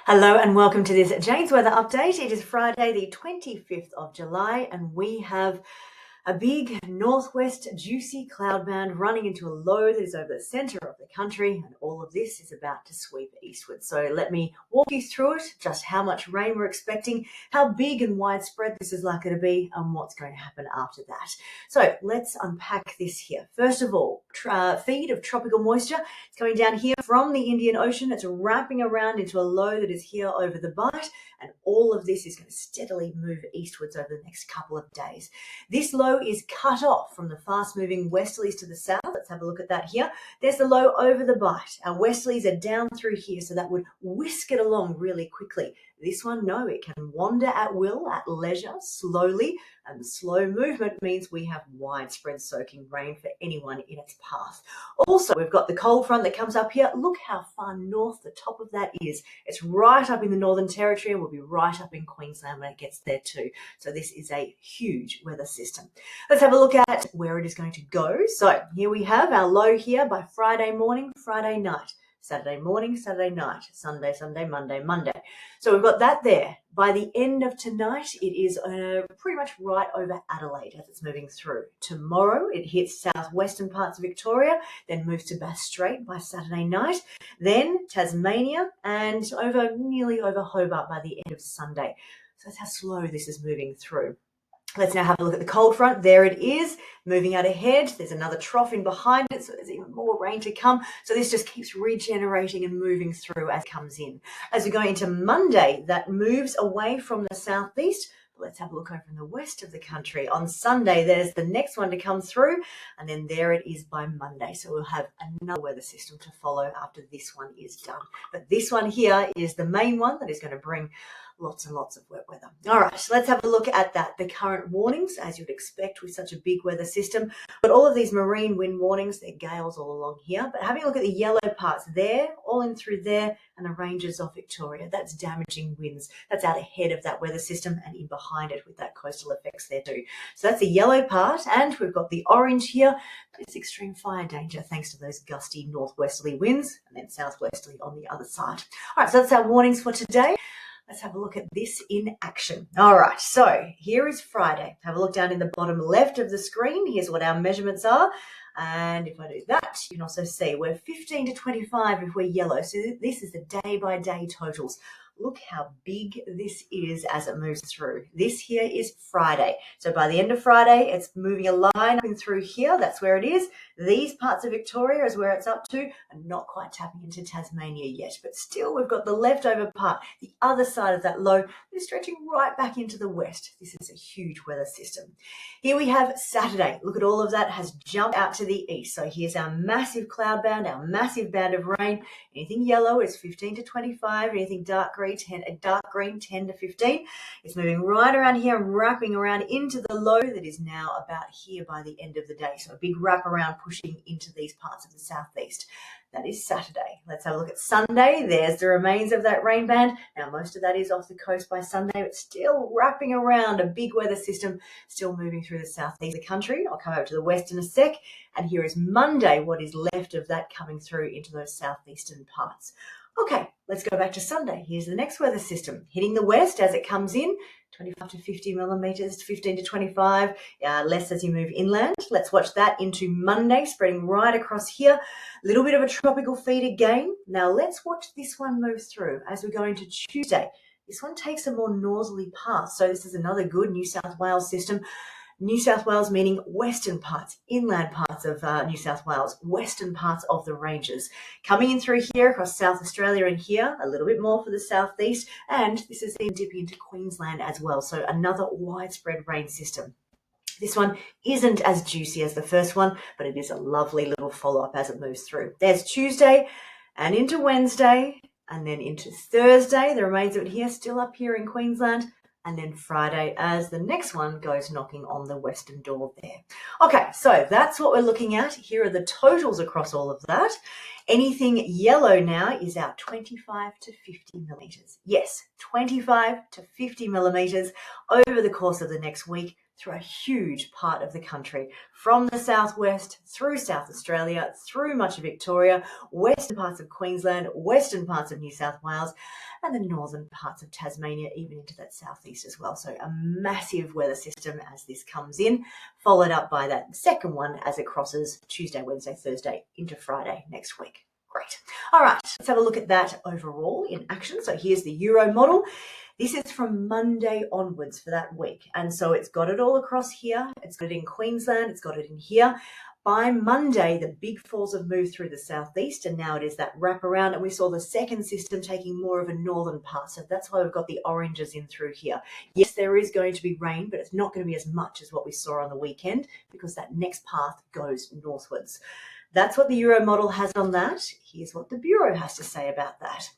Hello and welcome to this Jane's Weather Update. It is Friday the 25th of July and we have a big northwest juicy cloud band running into a low that is over the centre of the country, and all of this is about to sweep eastward. So let me walk you through it, just how much rain we're expecting, how big and widespread this is likely to be, and what's going to happen after that. So let's unpack this here. First of all, feed of tropical moisture. It's coming down here from the Indian Ocean. It's wrapping around into a low that is here over the Bight, and all of this is going to steadily move eastwards over the next couple of days. This low is cut off from the fast-moving westerlies to the south. Let's have a look at that here. There's the low over the Bight. Our westerlies are down through here, so that would whisk it along really quickly. This one, no, it can wander at will, at leisure, slowly, and the slow movement means we have widespread soaking rain for anyone in its path. Also, we've got the cold front that comes up here. Look how far north the top of that is. It's right up in the Northern Territory and will be right up in Queensland when it gets there too. So this is a huge weather system. Let's have a look at where it is going to go. So here we have our low here by Friday morning, Friday night. Saturday morning, Saturday night, Sunday, Monday, Monday. So we've got that there. By the end of tonight, it is pretty much right over Adelaide as it's moving through. Tomorrow, it hits southwestern parts of Victoria, then moves to Bass Strait by Saturday night, then Tasmania, and nearly over Hobart by the end of Sunday. So that's how slow this is moving through. Let's now have a look at the cold front. There it is, moving out ahead. There's another trough in behind it, so there's even more rain to come. So this just keeps regenerating and moving through as it comes in. As we go into Monday, that moves away from the southeast. Let's have a look over in the west of the country. On Sunday, there's the next one to come through, and then there it is by Monday. So we'll have another weather system to follow after this one is done. But this one here is the main one that is going to bring lots and lots of wet weather. All right, so let's have a look at that. The current warnings, as you'd expect with such a big weather system, but all of these marine wind warnings, they're gales all along here. But having a look at the yellow parts there, all in through there, and the ranges of Victoria, that's damaging winds. That's out ahead of that weather system and in behind it with that coastal effects there too. So that's the yellow part, and we've got the orange here. It's extreme fire danger thanks to those gusty northwesterly winds and then southwesterly on the other side. All right, so that's our warnings for today. Let's have a look at this in action. All right, so here is Friday. Have a look down in the bottom left of the screen. Here's what our measurements are. And if I do that, you can also see we're 15 to 25 if we're yellow. So this is the day-by-day totals. Look how big this is as it moves through. This here is Friday. So by the end of Friday, it's moving a line up and through here. That's where it is. These parts of Victoria is where it's up to, and not quite tapping into Tasmania yet. But still, we've got the leftover part, the other side of that low, is stretching right back into the west. This is a huge weather system. Here we have Saturday. Look at all of that has jumped out to the east. So here's our massive cloud band, our massive band of rain. Anything yellow is 15 to 25. Anything dark green, 10 to 15. It's moving right around here and wrapping around into the low that is now about here by the end of the day. So a big wrap around pushing into these parts of the southeast. That is Saturday. Let's have a look at Sunday. There's the remains of that rain band. Now, most of that is off the coast by Sunday, but still wrapping around a big weather system, still moving through the southeast of the country. I'll come over to the west in a sec. And here is Monday, what is left of that coming through into those southeastern parts. Okay, let's go back to Sunday. Here's the next weather system hitting the west as it comes in, 25 to 50 millimetres, 15 to 25, less as you move inland. Let's watch that into Monday, spreading right across here. A little bit of a tropical feed again. Now let's watch this one move through as we go into Tuesday. This one takes a more northerly path. So this is another good New South Wales system. New South Wales meaning western parts, inland parts of New South Wales, western parts of the ranges. Coming in through here across South Australia and here, a little bit more for the southeast, and this is then dipping into Queensland as well. So another widespread rain system. This one isn't as juicy as the first one, but it is a lovely little follow-up as it moves through. There's Tuesday and into Wednesday and then into Thursday. The remains of it here still up here in Queensland. And then Friday as the next one goes knocking on the western door there. Okay, so that's what we're looking at. Here are the totals across all of that. Anything yellow now is our 25 to 50 millimetres. Yes, 25 to 50 millimetres over the course of the next week through a huge part of the country, from the southwest through South Australia, through much of Victoria, western parts of Queensland, western parts of New South Wales, and the northern parts of Tasmania, even into that southeast as well. So a massive weather system as this comes in, followed up by that second one as it crosses Tuesday, Wednesday, Thursday into Friday next week. Great. All right, let's have a look at that overall in action. So here's the Euro model. This is from Monday onwards for that week. And so it's got it all across here. It's got it in Queensland. It's got it in here. By Monday, the big falls have moved through the southeast, and now it is that wraparound. And we saw the second system taking more of a northern part. So that's why we've got the oranges in through here. Yes, there is going to be rain, but it's not going to be as much as what we saw on the weekend because that next path goes northwards. That's what the Euro model has on that. Here's what the Bureau has to say about that.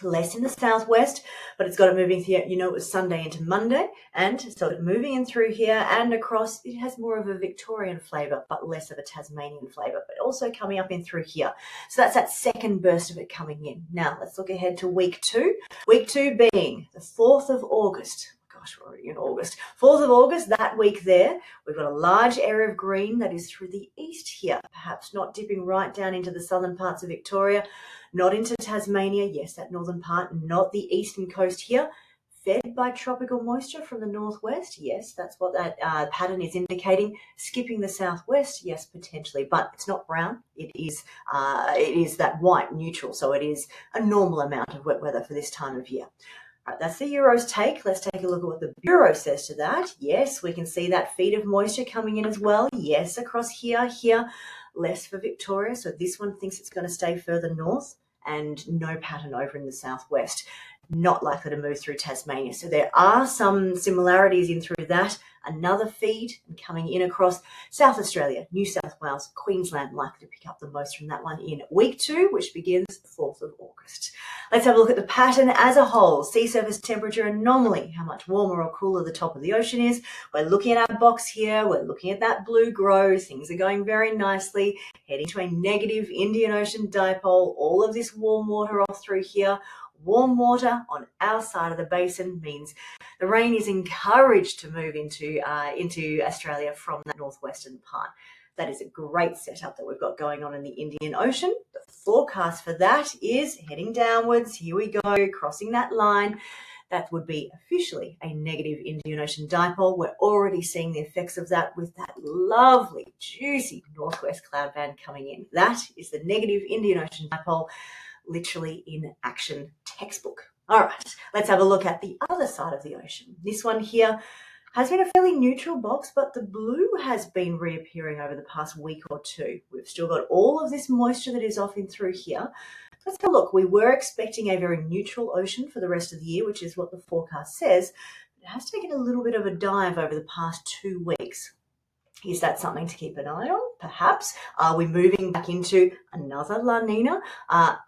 Less in the southwest, but it's got it moving here. You know, it was Sunday into Monday, and so it's moving in through here and across. It has more of a Victorian flavour, but less of a Tasmanian flavour, but also coming up in through here. So that's that second burst of it coming in. Now let's look ahead to week 2. Week 2 being the 4th of August. Gosh, we're already in August. 4th of August, that week there, we've got a large area of green that is through the east here, perhaps not dipping right down into the southern parts of Victoria, not into Tasmania, yes, that northern part, not the eastern coast here, fed by tropical moisture from the northwest, yes, that's what that pattern is indicating. Skipping the southwest, yes, potentially, but it's not brown. It is that white neutral, so it is a normal amount of wet weather for this time of year. Right, that's the Euro's take. Let's take a look at what the Bureau says to that. Yes, we can see that feed of moisture coming in as well. Yes, across here, less for Victoria. So this one thinks it's going to stay further north and no pattern over in the southwest. Not likely to move through Tasmania. So there are some similarities in through that. Another feed and coming in across South Australia, New South Wales, Queensland, likely to pick up the most from that one in week 2, which begins the 4th of August. Let's have a look at the pattern as a whole. Sea surface temperature anomaly, how much warmer or cooler the top of the ocean is. We're looking at our box here. We're looking at that blue grow. Things are going very nicely, heading to a negative Indian Ocean dipole. All of this warm water off through here. Warm water on our side of the basin means the rain is encouraged to move into Australia from that northwestern part. That is a great setup that we've got going on in the Indian Ocean. The forecast for that is heading downwards. Here we go, crossing that line. That would be officially a negative Indian Ocean dipole. We're already seeing the effects of that with that lovely, juicy northwest cloud band coming in. That is the negative Indian Ocean dipole, literally in action textbook. All right, let's have a look at the other side of the ocean. This one here has been a fairly neutral box, but the blue has been reappearing over the past week or two. We've still got all of this moisture that is off in through here. Let's have a look. We were expecting a very neutral ocean for the rest of the year, which is what the forecast says. It has taken a little bit of a dive over the past 2 weeks. Is that something to keep an eye on? Perhaps. Are we moving back into another La Nina?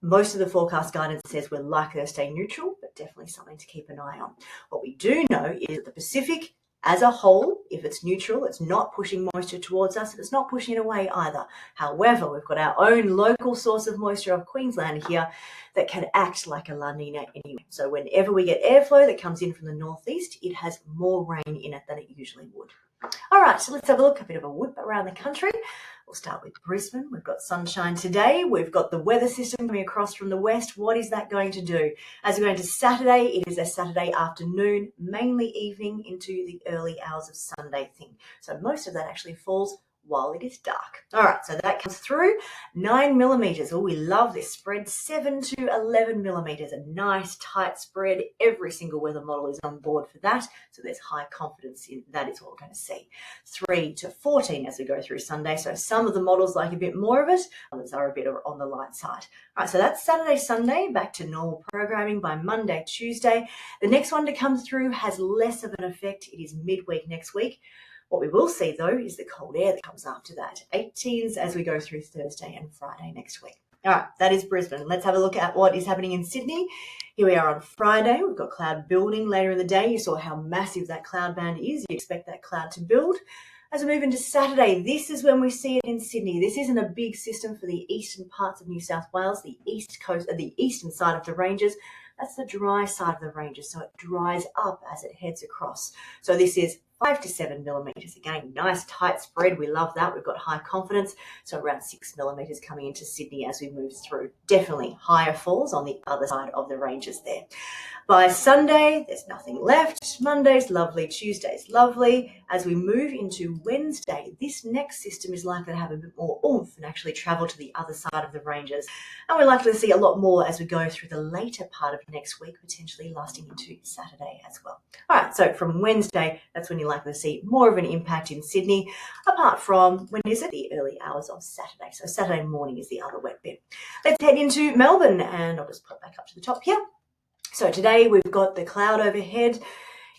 Most of the forecast guidance says we're likely to stay neutral, but definitely something to keep an eye on. What we do know is that the Pacific as a whole, if it's neutral, it's not pushing moisture towards us, and it's not pushing it away either. However, we've got our own local source of moisture of Queensland here that can act like a La Nina anyway. So whenever we get airflow that comes in from the northeast, it has more rain in it than it usually would. All right, so let's have a look, a bit of a whip around the country. We'll start with Brisbane. We've got sunshine today. We've got the weather system coming across from the west. What is that going to do? As we go into Saturday, it is a Saturday afternoon, mainly evening into the early hours of Sunday thing. So most of that actually falls while it is dark. All right, so that comes through 9 millimeters. Oh, we love this spread, 7 to 11 millimeters, a nice tight spread. Every single weather model is on board for that. So there's high confidence in that is what we're going to see. 3 to 14 as we go through Sunday. So some of the models like a bit more of it, others are a bit on the light side. All right, so that's Saturday, Sunday, back to normal programming by Monday, Tuesday. The next one to come through has less of an effect. It is midweek next week. What we will see, though, is the cold air that comes after that. 18s as we go through Thursday and Friday next week. All right, that is Brisbane. Let's have a look at what is happening in Sydney. Here we are on Friday. We've got cloud building later in the day. You saw how massive that cloud band is. You expect that cloud to build. As we move into Saturday, this is when we see it in Sydney. This isn't a big system for the eastern parts of New South Wales, the east coast, the eastern side of the ranges. That's the dry side of the ranges, so it dries up as it heads across. So this is 5 to 7 millimetres. Again, nice tight spread. We love that. We've got high confidence. So around 6 millimetres coming into Sydney as we move through. Definitely higher falls on the other side of the ranges there. By Sunday, there's nothing left. Monday's lovely. Tuesday's lovely. As we move into Wednesday, this next system is likely to have a bit more oomph and actually travel to the other side of the ranges. And we're likely to see a lot more as we go through the later part of next week, potentially lasting into Saturday as well. All right, so from Wednesday, that's when you're likely to see more of an impact in Sydney, apart from, when is it? The early hours of Saturday. So Saturday morning is the other wet bit. Let's head into Melbourne, and I'll just pop back up to the top here. So today we've got the cloud overhead.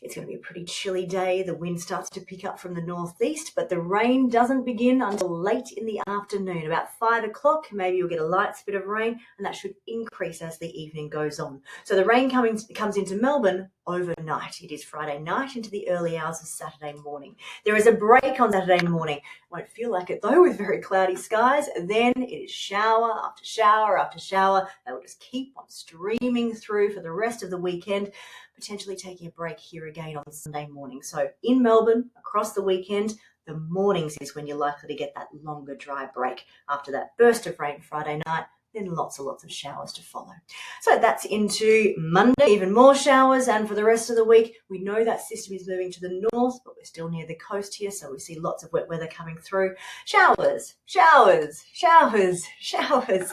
It's going to be a pretty chilly day. The wind starts to pick up from the northeast, but the rain doesn't begin until late in the afternoon. About 5 o'clock, maybe you'll get a light spit of rain, and that should increase as the evening goes on. So the rain comes into Melbourne overnight. It is Friday night into the early hours of Saturday morning. There is a break on Saturday morning. Won't feel like it though, with very cloudy skies. Then it is shower after shower after shower. They will just keep on streaming through for the rest of the weekend, potentially taking a break here again on Sunday morning. So in Melbourne, across the weekend, the mornings is when you're likely to get that longer dry break. After that burst of rain Friday night, then lots and lots of showers to follow. So that's into Monday, even more showers. And for the rest of the week, we know that system is moving to the north, but we're still near the coast here, so we see lots of wet weather coming through. Showers, showers, showers, showers.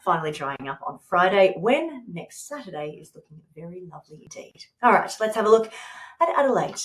Finally drying up on Friday, when next Saturday is looking very lovely indeed. All right, let's have a look at Adelaide.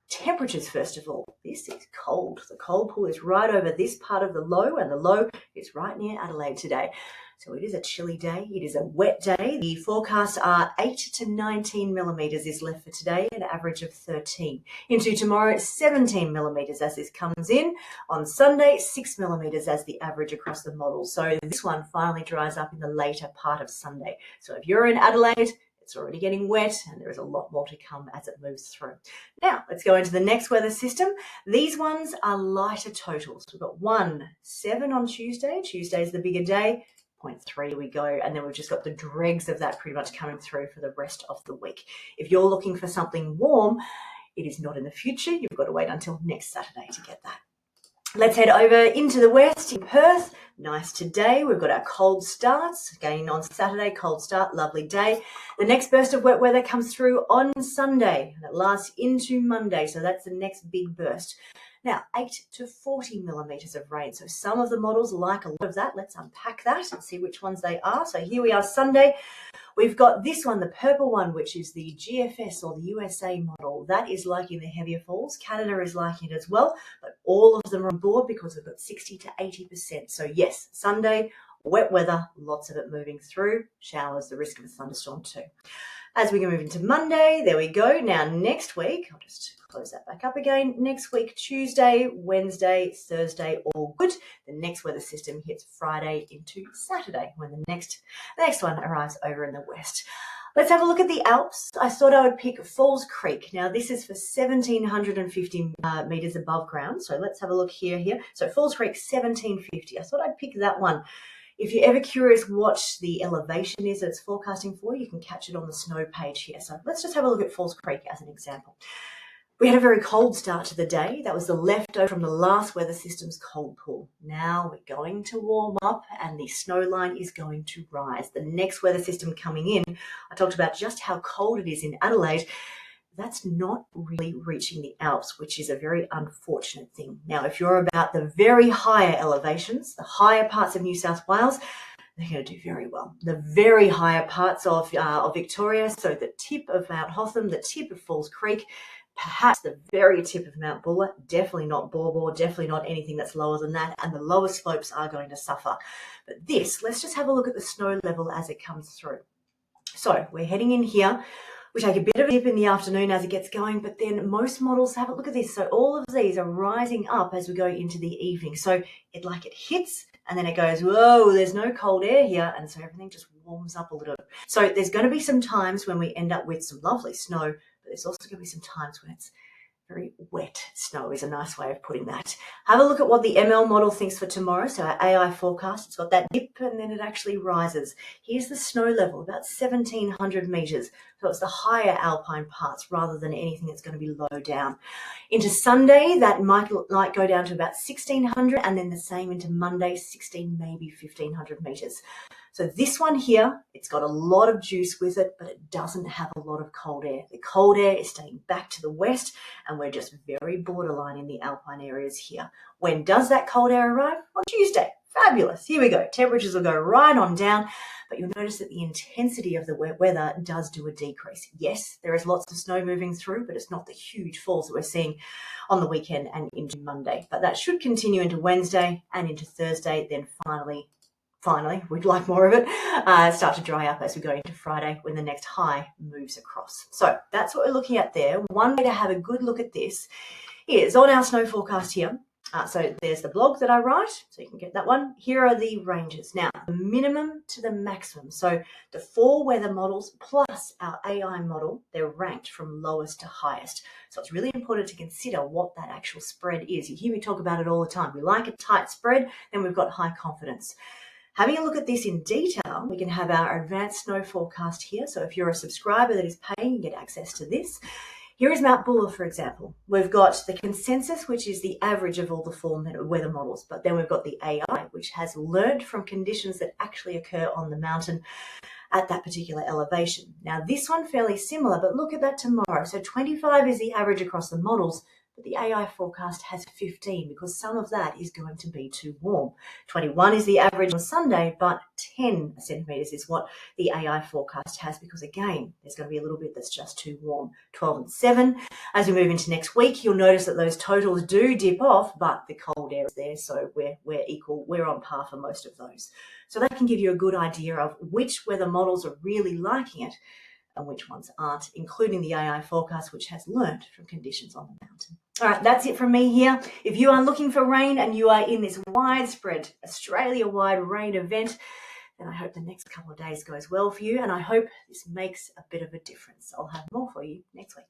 Temperatures, first of all. This is cold. The cold pool is right over this part of the low, and the low is right near Adelaide today. So it is a chilly day. It is a wet day. The forecasts are 8 to 19 millimetres is left for today, an average of 13. Into tomorrow, 17 millimetres as this comes in. On Sunday, 6 millimetres as the average across the model. So this one finally dries up in the later part of Sunday. So if you're in Adelaide, it's already getting wet, and there is a lot more to come as it moves through. Now, let's go into the next weather system. These ones are lighter totals. We've got 7 on Tuesday. Tuesday's the bigger day. 0.3 we go, and then we've just got the dregs of that pretty much coming through for the rest of the week. If you're looking for something warm, it is not in the future. You've got to wait until next Saturday to get that. Let's head over into the west in Perth. Nice today. We've got our cold starts. Again on Saturday, cold start, lovely day. The next burst of wet weather comes through on Sunday, and it lasts into Monday, so that's the next big burst. Now, 8 to 40 millimetres of rain. So some of the models like a lot of that. Let's unpack that and see which ones they are. So here we are Sunday. We've got this one, the purple one, which is the GFS or the USA model. That is liking the heavier falls. Canada is liking it as well, but all of them are on board because we've got 60 to 80%. So yes, Sunday, wet weather, lots of it moving through. Showers, the risk of a thunderstorm too. As we move into Monday, there we go. Now next week, I'll just close that back up again. Next week, Tuesday, Wednesday, Thursday, all good. The next weather system hits Friday into Saturday when the next one arrives over in the west. Let's have a look at the Alps. I thought I would pick Falls Creek. Now this is for 1,750 metres above ground. So let's have a look here. So Falls Creek, 1,750. I thought I'd pick that one. If you're ever curious what the elevation is that it's forecasting for, you can catch it on the snow page here. So let's just have a look at Falls Creek as an example. We had a very cold start to the day. That was the leftover from the last weather system's cold pool. Now we're going to warm up and the snow line is going to rise. The next weather system coming in, I talked about just how cold it is in Adelaide. That's not really reaching the Alps, which is a very unfortunate thing. Now, if you're about the very higher elevations, the higher parts of New South Wales, they're going to do very well. The very higher parts of Victoria, so the tip of Mount Hotham, the tip of Falls Creek, perhaps the very tip of Mount Buller, definitely not Baw Baw, definitely not anything that's lower than that, and the lower slopes are going to suffer. But this, let's just have a look at the snow level as it comes through. So we're heading in here. We take a bit of a dip in the afternoon as it gets going, but then most models, have a look at this. So all of these are rising up as we go into the evening. So it hits and then it goes, whoa, there's no cold air here. And so everything just warms up a little bit. So there's going to be some times when we end up with some lovely snow, but there's also going to be some times when it's very wet snow is a nice way of putting that. Have a look at what the ML model thinks for tomorrow. So our AI forecast, it's got that dip and then it actually rises. Here's the snow level, about 1,700 metres. So it's the higher Alpine parts rather than anything that's going to be low down. Into Sunday, that might go down to about 1,600, and then the same into Monday, 16, maybe 1,500 metres. So this one here, it's got a lot of juice with it, but it doesn't have a lot of cold air. The cold air is staying back to the west, and we're just very borderline in the Alpine areas here. When does that cold air arrive? On Tuesday. Fabulous. Here we go. Temperatures will go right on down, but you'll notice that the intensity of the weather does do a decrease. Yes, there is lots of snow moving through, but it's not the huge falls that we're seeing on the weekend and into Monday. But that should continue into Wednesday and into Thursday, then finally, we'd like more of it, start to dry up as we go into Friday when the next high moves across. So that's what we're looking at there. One way to have a good look at this is on our snow forecast here. So there's the blog that I write, so you can get that one. Here are the ranges. Now, the minimum to the maximum. So the 4 weather models plus our AI model, they're ranked from lowest to highest. So it's really important to consider what that actual spread is. You hear me talk about it all the time. We like a tight spread, then we've got high confidence. Having a look at this in detail, we can have our advanced snow forecast here. So if you're a subscriber that is paying, you get access to this. Here is Mount Buller, for example. We've got the consensus, which is the average of all the 4 weather models, but then we've got the AI, which has learned from conditions that actually occur on the mountain at that particular elevation. Now, this one fairly similar, but look at that tomorrow. So 25 is the average across the models, but the AI forecast has 15 because some of that is going to be too warm. 21 is the average on Sunday, but 10 centimetres is what the AI forecast has because, again, there's going to be a little bit that's just too warm. 12 and 7. As we move into next week, you'll notice that those totals do dip off, but the cold air is there, so we're equal. We're on par for most of those. So that can give you a good idea of which weather models are really liking it and which ones aren't, including the AI forecast, which has learned from conditions on the mountain. All right, that's it from me here. If you are looking for rain and you are in this widespread, Australia-wide rain event, then I hope the next couple of days goes well for you, and I hope this makes a bit of a difference. I'll have more for you next week.